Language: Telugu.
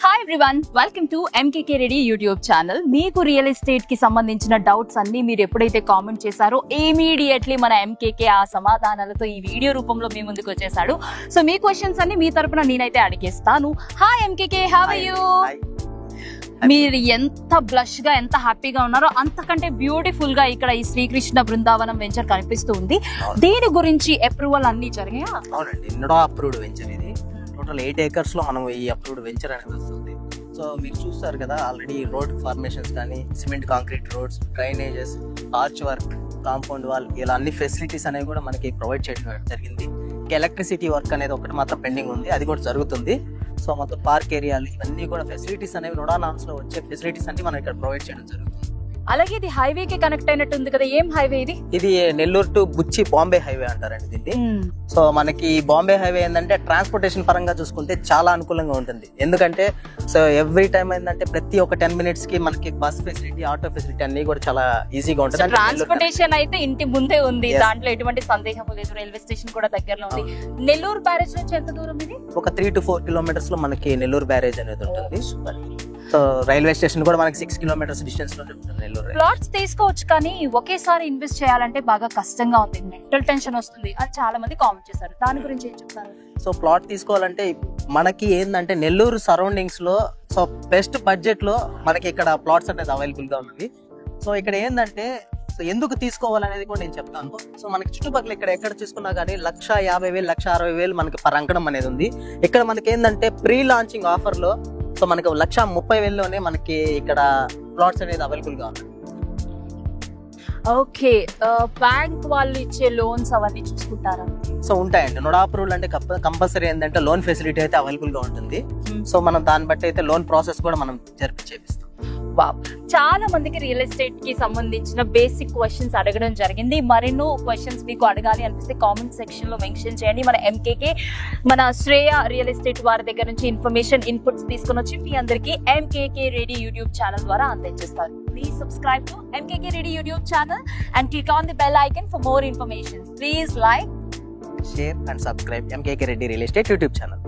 Hi everyone, welcome to MKK ready YouTube channel. మీకు రియల్ ఎస్టేట్ కి సంబంధించిన డౌట్స్ అన్ని మీరు ఎప్పుడైతే కామెంట్ చేశారో ఇమీడియట్లీ మన ఎంకేకే ఆ సమాధానాలతో ఈ వీడియో రూపంలో మీ ముందుకు వచ్చేసాడు. సో మీ క్వశ్చన్స్ అన్ని మీ తరపున నేనైతే అడిగేస్తాను. Hi MKK, how are you? మీరు ఎంత బ్లష్ గా ఎంత హ్యాపీగా ఉన్నారో అంతకంటే బ్యూటిఫుల్ గా ఇక్కడ ఈ శ్రీకృష్ణ బృందావనం వెంచర్ కనిపిస్తూ ఉంది. దీని గురించి అప్రూవల్ అన్ని జరిగాయా? అవునండి, ఎన్నడో అప్రూవ్డ్ వెంచర్ ఇది. టోటల్ 8 acres లో మనం ఈ అప్రూవ్డ్ వెంచర్ అనేది వస్తుంది. సో మీరు చూస్తారు కదా, ఆల్రెడీ రోడ్ ఫార్మేషన్స్ కానీ, cement concrete roads, drainages, arch work, compound wall, ఇలా అన్ని ఫెసిలిటీస్ అనేవి కూడా మనకి ప్రొవైడ్ చేయడం జరిగింది. ఎలక్ట్రిసిటీ వర్క్ అనేది ఒకటి మాత్రం పెండింగ్ ఉంది, అది కూడా జరుగుతుంది. సో మొత్తం పార్క్ ఏరియాలు ఇవన్నీ కూడా ఫెసిలిటీస్ అనేవి నోడా నామ్స్ లో వచ్చే ఫెసిలిటీస్ అన్ని మనం ఇక్కడ ప్రొవైడ్ చేయడం జరుగుతుంది. అలాగే ఇది హైవే కి కనెక్ట్ అయినట్టు ఉంది కదా, ఏం హైవే ఇది? ఇది Nellore to Buchi Bombay highway అంటారండి దీన్ని. సో మనకి బాంబే హైవే ఏంటంటే ట్రాన్స్పోర్టేషన్ పరంగా చూసుకుంటే చాలా అనుకూలంగా ఉంటుంది. ఎందుకంటే సో ఎవ్రీ టైం ఏంటంటే ప్రతి ఒక 10 minutes కి మనకి బస్ ఫెసిలిటీ, ఆటో ఫెసిలిటీ అన్ని కూడా చాలా ఈజీగా ఉంటుంది. ట్రాన్స్పోర్టేషన్ అయితే ఇంటి ముందే ఉంది, దాంట్లో ఎటువంటి సందేహం లేదు. రైల్వే స్టేషన్ కూడా దగ్గరలో ఉంది. నెల్లూరు బ్యారేజ్ నుంచి ఎంత దూరం ఇది? ఒక 3 to 4 kilometers లో మనకి నెల్లూరు బ్యారేజ్ అనేది ఉంటుంది. సో రైల్వే స్టేషన్ కూడా మనకి 6 kilometers డిస్టెన్స్ లో ఉంటుంది నెల్లూరు. ప్లాట్స్ తీసుకోవచ్చు, కానీ ఒకేసారి ఇన్వెస్ట్ చేయాలంటే బాగా కష్టంగా ఉంది, మెంటల్ టెన్షన్ వస్తుంది అని చాలా మంది కామెంట్ చేశారు. దాని గురించి ఏం చెప్తారు? సో ప్లాట్ తీసుకోవాలంటే మనకి ఏంటంటే నెల్లూరు సరౌండింగ్స్ లో సో బెస్ట్ బడ్జెట్ లో మనకి ఇక్కడ ప్లాట్స్ అనేది అవైలబుల్ గా ఉంది. సో ఇక్కడ ఏంటంటే సో ఎందుకు తీసుకోవాలనేది కూడా నేను చెప్తాను. సో మనకి చుట్టుపక్కల ఇక్కడ ఎక్కడ చూసుకున్నా కానీ 1,50,000 1,60,000 మనకి పర్ అంకణం అనేది ఉంది. ఇక్కడ మనకి ఏంటంటే ప్రీ లాంచింగ్ ఆఫర్ లో సో మనకి 1,30,000లోనే మనకి ఇక్కడ ప్లాట్స్ అనేది అవైలబుల్ గా ఉంది. ఓకే, బ్యాంక్ వాళ్ళు ఇచ్చే లోన్స్ అవన్నీ చూసుకుంటారా? సో ఉంటాయండి. నోడా అప్రూవల్ అంటే కంపల్సరీ ఏంటంటే లోన్ ఫెసిలిటీ అయితే అవైలబుల్ గా ఉంటుంది. సో మనం దాన్ని బట్టి అయితే లోన్ ప్రాసెస్ కూడా మనం చేపిస్తాం. చాలా మందికి రియల్ ఎస్టేట్ కి సంబంధించిన బేసిక్ క్వశ్చన్స్ అడగడం జరిగింది. మరెన్నో క్వశ్చన్స్ మీకు అడగాలి అనిపిస్తే కామెంట్ సెక్షన్ లో మెన్షన్ చేయండి. మన ఎంకేకే, మన శ్రేయ రియల్ ఎస్టేట్ వారి దగ్గర నుంచి ఇన్ఫర్మేషన్ ఇన్పుట్స్ తీసుకుని వచ్చి మీ అందరికి ఎంకేకే రెడీ యూట్యూబ్ ఛానల్ ద్వారా అందించేస్తారు. Please subscribe to MKK ready YouTube channel and click on the bell icon for more information. Please like, share and subscribe MKK Reddy Real Estate YouTube channel.